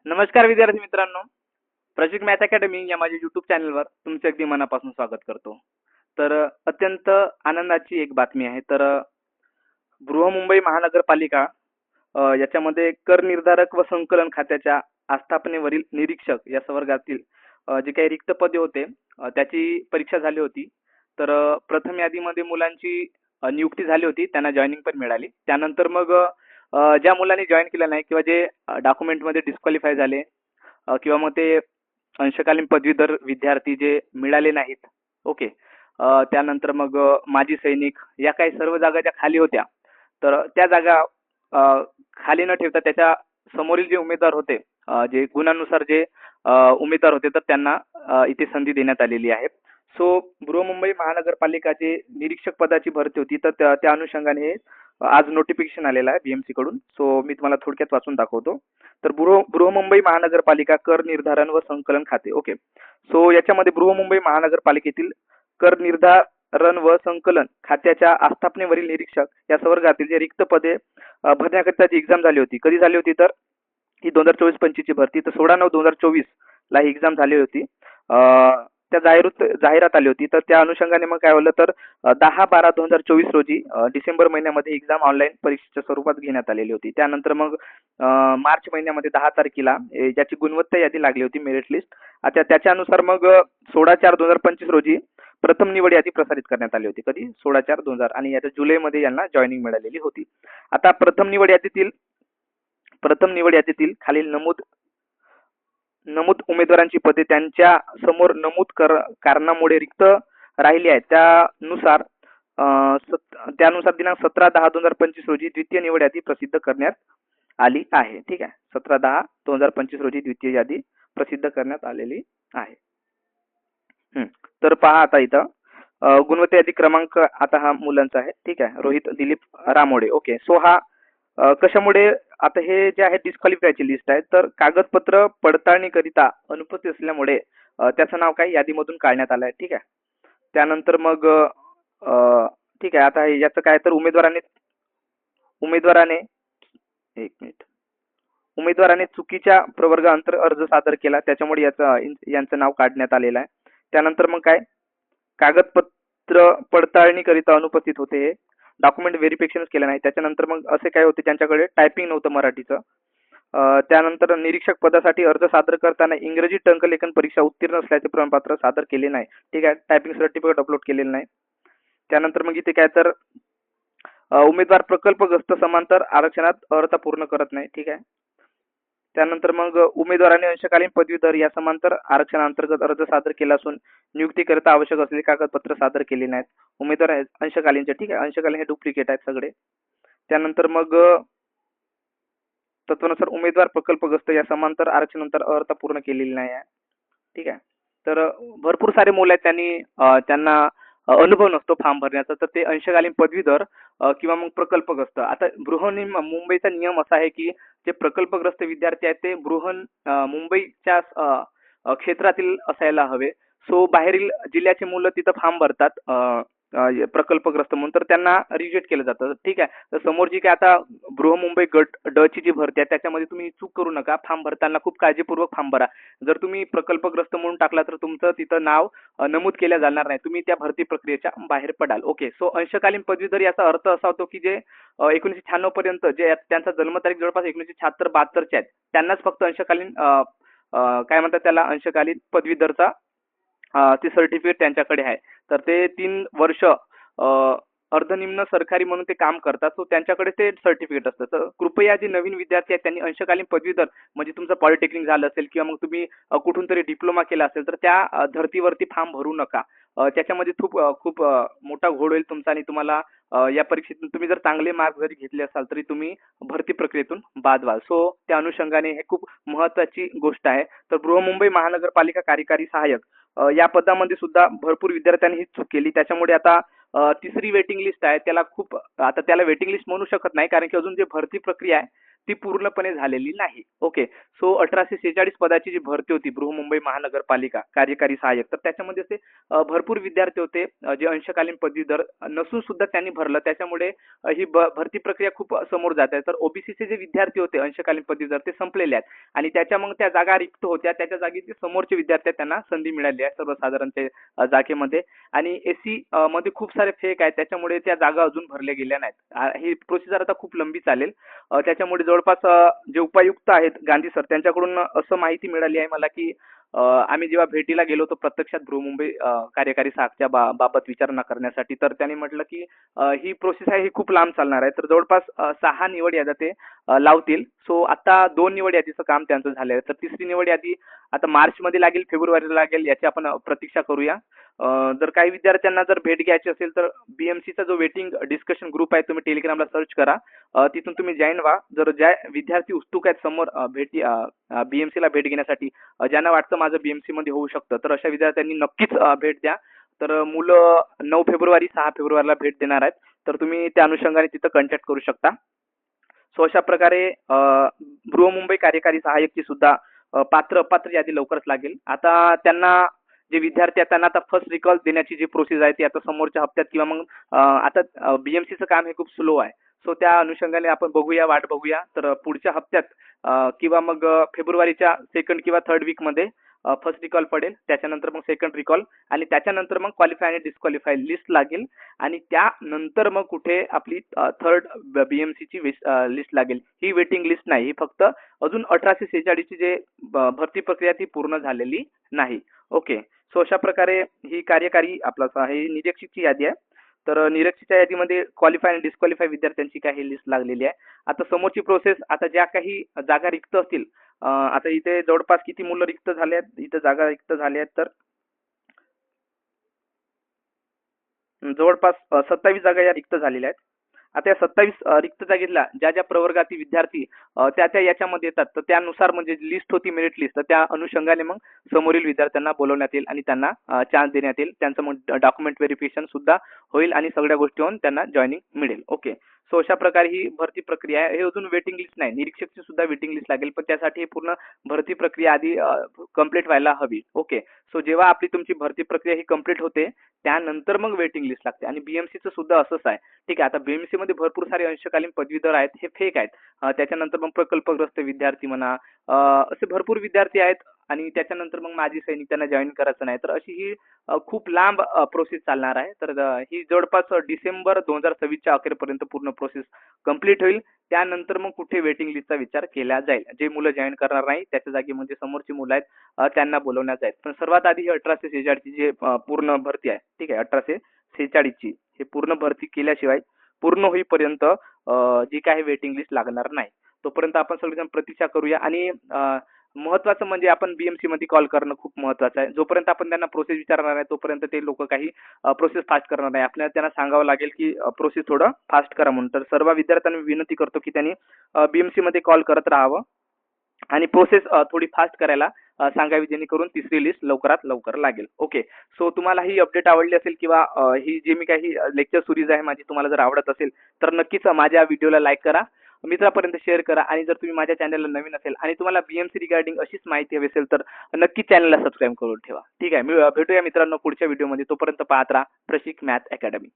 नमस्कार विद्यार्थी मित्रांनो. प्रशिक मॅथ अकॅडमी या माझ्या YouTube चॅनलवर तुमचे अगदी मनापासून स्वागत करतो. तर अत्यंत आनंदाची एक बातमी आहे. तर बृहमुंबई महानगरपालिका याच्यामध्ये कर निर्धारक व संकलन खात्याच्या आस्थापनेवरील निरीक्षक या संवर्गातील जे काही रिक्त पदे होते त्याची परीक्षा झाली होती. तर प्रथम यादीमध्ये मुलांची नियुक्ती झाली होती, त्यांना जॉईनिंग पण मिळाली. त्यानंतर मग ज्या मुलांनी जॉईन केलं नाही किंवा जे डॉक्युमेंटमध्ये डिस्क्वालिफाय झाले किंवा मग ते अंशकालीन पदवीधर विद्यार्थी जे मिळाले नाहीत, ओके. त्यानंतर मग माजी सैनिक या काही सर्व जागा ज्या खाली होत्या, तर त्या जागा खाली न ठेवता त्याच्या समोरील जे उमेदवार होते, जे गुणानुसार जे उमेदवार होते, तर त्यांना इथे संधी देण्यात आलेली आहे. सो बृहमुंबई महानगरपालिका जे निरीक्षक पदाची भरती होती, तर त्या अनुषंगाने आज नोटिफिकेशन आलेलं आहे बीएमसी कडून. सो मी तुम्हाला थोडक्यात वाचून दाखवतो. तर बृहमुंबई महानगरपालिका कर निर्धारण व संकलन खाते, ओके. सो याच्यामध्ये बृहमुंबई महानगरपालिकेतील कर निर्धारण व संकलन खात्याच्या आस्थापनेवरील निरीक्षक या संवर्गातील जे रिक्त पदे भरण्याकरिता जी एक्झाम झाली होती, कधी झाली होती तर ही 2024-25 ची भरती. तर 16/9/2024 ला ही एक्झाम झाली होती. त्या जाहिरात आली होती. तर त्या अनुषंगाने मग काय होलं तर 10/12/2024 रोजी डिसेंबर महिन्यामध्ये एक्झाम ऑनलाईन परीक्षेच्या स्वरूपात घेण्यात आलेली होती. त्यानंतर मग मार्च महिन्यामध्ये 10 तारखेला ज्याची गुणवत्ता यादी लागली होती, मेरिट लिस्ट. आता त्याच्यानुसार मग 16/4/2025 रोजी प्रथम निवड यादी प्रसारित करण्यात आली होती. कधी? 16/4/2000 आणि याच्या जुलैमध्ये यांना जॉईनिंग मिळालेली होती. आता प्रथम निवड यादीतील खालील नमूद उमेदवारांची पदे त्यांच्या समोर नमूद कारणामुळे रिक्त राहिली आहेत. त्यानुसार दिनांक 17/10/2025 रोजी द्वितीय निवड यादी प्रसिद्ध करण्यात आली आहे. ठीक आहे. 17/10/2025 रोजी द्वितीय यादी प्रसिद्ध करण्यात आलेली आहे. तर पहा आता इथं गुणवत्ता यादी क्रमांक आता हा मुलांचा आहे. ठीक आहे. रोहित दिलीप रामोडे, ओके. सो हा कशामुळे आता हे जे आहे डिस्क्वालिफायची लिस्ट आहे, तर कागदपत्र पडताळणीकरिता अनुपस्थित असल्यामुळे त्याचं नाव काय यादीमधून काढण्यात आलं आहे. ठीक आहे. त्यानंतर मग ठीक आहे. आता याचं काय तर उमेदवाराने चुकीच्या प्रवर्गाअंतर अर्ज सादर केला, त्याच्यामुळे यांचं नाव काढण्यात आलेलं आहे. त्यानंतर मग काय कागदपत्र पडताळणीकरिता अनुपस्थित होते, डॉक्युमेंट व्हेरिफिकेशन केलं नाही. त्याच्यानंतर मग असे काय होते त्यांच्याकडे टायपिंग नव्हतं मराठीचं. त्यानंतर निरीक्षक पदासाठी अर्ज सादर करताना इंग्रजी टंकलेखन परीक्षा उत्तीर्ण असल्याचे प्रमाणपत्र सादर केले नाही. ठीक आहे. टायपिंग सर्टिफिकेट अपलोड केलेलं नाही. त्यानंतर मग इथे काय तर उमेदवार प्रकल्पग्रस्त समांतर आरक्षणात अर्हता पूर्ण करत नाही. ठीक आहे. त्यानंतर मग उमेदवाराने अंशकालीन पदवीधर या समांतर आरक्षणाअंतर्गत अर्ज सादर केला असून नियुक्तीकरिता आवश्यक असलेले कागदपत्र सादर केले नाहीत. उमेदवार आहेत अंशकालीनचे. ठीक आहे. अंशकालीन हे डुप्लिकेट आहेत सगळे. त्यानंतर मग तत्वानुसार उमेदवार प्रकल्पग्रस्त या समांतर आरक्षणानंतर अर्हता पूर्ण केलेली नाही आहे. ठीक आहे. तर भरपूर सारे मुलं आहेत, त्यांना अनुभव नसतो फॉर्म भरण्याचा, तर ते अंशकालीन पदवीधर किंवा मग प्रकल्पग्रस्त. आता मुंबईचा नियम असा आहे की जे प्रकल्पग्रस्त विद्यार्थी आहेत ते मुंबईच्या क्षेत्रातील असायला हवे. सो बाहेरील जिल्ह्याचे मुलं तिथं फॉर्म भरतात प्रकल्पग्रस्त म्हणून, तर त्यांना रिजेक्ट केलं जातं. ठीक आहे. तर समोर जी काय आता बृहमुंबई गट ड ची जी भरती आहे त्याच्यामध्ये तुम्ही चूक करू नका. फॉर्म भरताना खूप काळजीपूर्वक फॉर्म भरा. जर तुम्ही प्रकल्पग्रस्त म्हणून टाकला तर तुमचं तिथं नाव नमूद केलं जाणार नाही, तुम्ही त्या भरती प्रक्रियेच्या बाहेर पडाल. ओके. सो अंशकालीन पदवीधर याचा अर्थ असा होतो की जे 1996 पर्यंत जे त्यांचा जन्मतारीख जवळपास 1976-72 चे आहेत, त्यांनाच फक्त अंशकालीन काय म्हणतात त्याला अंशकालीन पदवीधरचा ते सर्टिफिकेट त्यांच्याकडे आहे. तर ते 3 वर्ष अर्धनिम्न सरकारी म्हणून ते काम करतात. सो त्यांच्याकडे ते सर्टिफिकेट असतं. तर कृपया जे नवीन विद्यार्थी आहेत त्यांनी अंशकालीन पदवीधर म्हणजे तुमचं पॉलिटेक्निक झालं असेल किंवा मग तुम्ही कुठून तरी डिप्लोमा केला असेल तर त्या धर्तीवरती फॉर्म भरू नका. त्याच्यामध्ये खूप मोठा घोळ होईल तुमचा आणि तुम्हाला या परीक्षेतून तुम्ही जर चांगले मार्क जरी घेतले असाल तरी तुम्ही भरती प्रक्रियेतून बाद व्हाल. सो त्या अनुषंगाने हे खूप महत्त्वाची गोष्ट आहे. तर बृहमुंबई महानगरपालिका कार्यकारी सहाय्यक या पदामध्ये सुद्धा भरपूर विद्यार्थ्यांनी ही चूक केली. त्याच्यामुळे आता तिसरी वेटिंग लिस्ट आहे, त्याला वेटिंग लिस्ट म्हणू शकत नाही कारण की अजून जे भरती प्रक्रिया आहे ती पूर्णपणे झालेली नाही. ओके. सो 1846 पदाची जी भरती होती बृहमुंबई महानगरपालिका कार्यकारी सहाय्यक, तर त्याच्यामध्ये असे भरपूर विद्यार्थी होते जे अंशकालीन पदवीधर नसून सुद्धा त्यांनी भरलं. त्याच्यामुळे ही भरती प्रक्रिया खूप समोर जात आहे. तर ओबीसीचे जे विद्यार्थी होते अंशकालीन पदवीधर ते संपलेले आहेत आणि त्याच्या मग त्या जागा रिक्त होत्या. त्याच्या जागी जे समोरचे विद्यार्थी आहेत त्यांना संधी मिळाली आहे सर्वसाधारण ते जागेमध्ये. आणि एससी मध्ये खूप सारे फेक आहेत, त्याच्यामुळे त्या जागा अजून भरल्या गेल्या नाहीत. ही प्रोसिजर आता खूप लंबी चालेल. त्याच्यामुळे जवळपास जे उपायुक्त आहेत गांधी सर त्यांच्याकडून असं माहिती मिळाली आहे मला की आम्ही जेव्हा भेटीला गेलो होतो प्रत्यक्षात बृहमुंबई कार्यकारी सहाय्यकच्या बाबत विचारणा करण्यासाठी, तर त्यांनी म्हटलं की ही प्रोसेस आहे ही खूप लांब चालणार आहे. तर जवळपास 6 निवड याद्या ते लावतील. सो आता 2 निवड यादीचं काम त्यांचं झालं आहे. तर तिसरी निवड यादी आता मार्चमध्ये लागेल, फेब्रुवारीला लागेल, याची आपण प्रतीक्षा करूया. जर काही विद्यार्थ्यांना जर भेट घ्यायची असेल तर बीएमसीचा जो वेटिंग डिस्कशन ग्रुप आहे तुम्ही टेलिग्रामला सर्च करा. तिथून तुम्ही जॉईन व्हा. जर ज्या विद्यार्थी उत्सुक आहेत समोर बीएमसीला भेट घेण्यासाठी, ज्यांना वाटतं माझं बीएमसी मध्ये होऊ शकतं, तर अशा विद्यार्थ्यांनी नक्कीच भेट द्या. तर मुलं 9 फेब्रुवारी 6 फेब्रुवारीला भेट देणार आहेत. तर तुम्ही त्या अनुषंगाने तिथं कॉन्टॅक्ट करू शकता. सो अशा प्रकारे बृहमुंबई कार्यकारी सहाय्यकची सुद्धा पात्र यादी लवकरच लागेल. आता त्यांना जे विद्यार्थी आहेत त्यांना आता फर्स्ट रिकॉल देण्याची जी प्रोसेस आहे ती आता समोरच्या हप्त्यात किंवा मग आता बीएमसीचं काम हे खूप स्लो आहे. सो त्या अनुषंगाने आपण बघूया, वाट बघूया. तर पुढच्या हप्त्यात किंवा मग फेब्रुवारीच्या सेकंड किंवा थर्ड वीक मध्ये फर्स्ट रिकॉल पडेल. त्याच्यानंतर मग सेकंड रिकॉल आणि त्याच्यानंतर मग क्वालिफाय आणि डिस्क्वालिफाय लिस्ट लागेल आणि त्यानंतर मग कुठे आपली थर्ड बीएमसीची लिस्ट लागेल. ही वेटिंग लिस्ट नाही, ही फक्त अजून 1846 ची जे भरती प्रक्रिया ती पूर्ण झालेली नाही. ओके. सो अशा प्रकारे ही कार्यकारी आपला ही निरीक्षकची यादी आहे. तर निरीक्षकच्या यादीमध्ये क्वालिफाय आणि डिस्क्वालिफाय विद्यार्थ्यांची काही लिस्ट लागलेली आहे. आता समोरची प्रोसेस, आता ज्या काही जागा रिक्त असतील, आता इथे जवळपास किती मुलं रिक्त झाले आहेत, इथे जागा रिक्त झाल्या आहेत, तर जवळपास 27 जागा या रिक्त झालेल्या आहेत. आता या 27 रिक्त जागेला ज्या ज्या प्रवर्गातील विद्यार्थी त्या याच्यामध्ये येतात, तर त्यानुसार म्हणजे लिस्ट होती मेरिट लिस्ट, तर त्या अनुषंगाने मग समोरील विद्यार्थ्यांना बोलवण्यात येईल आणि त्यांना चान्स देण्यात येईल. त्यांचं मग डॉक्युमेंट व्हेरिफिकेशन सुद्धा होईल आणि सगळ्या गोष्टी होऊन त्यांना जॉईनिंग मिळेल. ओके. सो अशा प्रकारे ही भरती प्रक्रिया आहे. हे अजून वेटिंग लिस्ट नाही, निरीक्षकची सुद्धा वेटिंग लिस्ट लागेल, पण त्यासाठी पूर्ण भरती प्रक्रिया आधी कंप्लीट व्हायला हवी. ओके. सो जेव्हा आपली तुमची भरती प्रक्रिया ही कंप्लीट होते त्यानंतर मग वेटिंग लिस्ट लागते आणि बीएमसीचं सुद्धा असंच आहे. ठीक आहे. आता बीएमसी मध्ये भरपूर सारे अंशकालीन पदवीधर आहेत, हे फेक आहेत. त्याच्यानंतर मग प्रकल्पग्रस्त विद्यार्थी म्हणा, असे भरपूर विद्यार्थी आहेत आणि त्याच्यानंतर मग माजी सैनिक त्यांना जॉईन करायचं नाही. तर अशी ही खूप लांब प्रोसेस चालणार आहे. तर ही जवळपास डिसेंबर 2026च्या अखेरपर्यंत पूर्ण प्रोसेस कंप्लीट होईल. त्यानंतर मग कुठे वेटिंग लिस्टचा विचार केला जाईल. जे मुलं जॉईन करणार नाही त्याच्या जागी म्हणजे समोरची मुलं आहेत त्यांना बोलवण्यात जाईल. पण सर्वात आधी ही 1846 ची जी पूर्ण भरती आहे, ठीक आहे, 1846 ची हे पूर्ण भरती केल्याशिवाय पूर्ण होईपर्यंत जी काही वेटिंग लिस्ट लागणार नाही. तोपर्यंत आपण सगळेजण प्रतीक्षा करूया आणि महत्वाचं म्हणजे आपण बीएमसी मध्ये कॉल करणं खूप महत्वाचं आहे. जोपर्यंत आपण त्यांना प्रोसेस विचारणार नाही तोपर्यंत ते लोक काही प्रोसेस फास्ट करणार नाही. आपल्याला त्यांना सांगावं लागेल की प्रोसेस थोडं फास्ट करा म्हणून. तर सर्व विद्यार्थ्यांना विनंती करतो की त्यांनी बीएमसी मध्ये कॉल करत राहावं आणि प्रोसेस थोडी फास्ट करायला सांगावी, जेणेकरून तिसरी लिस्ट लवकरात लवकर लागेल. ओके. सो तुम्हाला ही अपडेट आवडली असेल किंवा ही जी मी काही लेक्चर सिरीज आहे माझी तुम्हाला जर आवडत असेल तर नक्कीच माझ्या व्हिडिओला लाईक करा, मित्रापर्यंत शेअर करा आणि जर तुम्ही माझ्या चॅनलला नवीन असेल आणि तुम्हाला बीएमसी रिगार्डिंग अशीच माहिती हवी असेल तर नक्की चॅनलला सबस्क्राईब करून ठेवा. ठीक आहे. मी भेटूया मित्रांनो पुढच्या व्हिडिओमध्ये. तोपर्यंत पाहत राहा प्रशिक मॅथ अकॅडमी.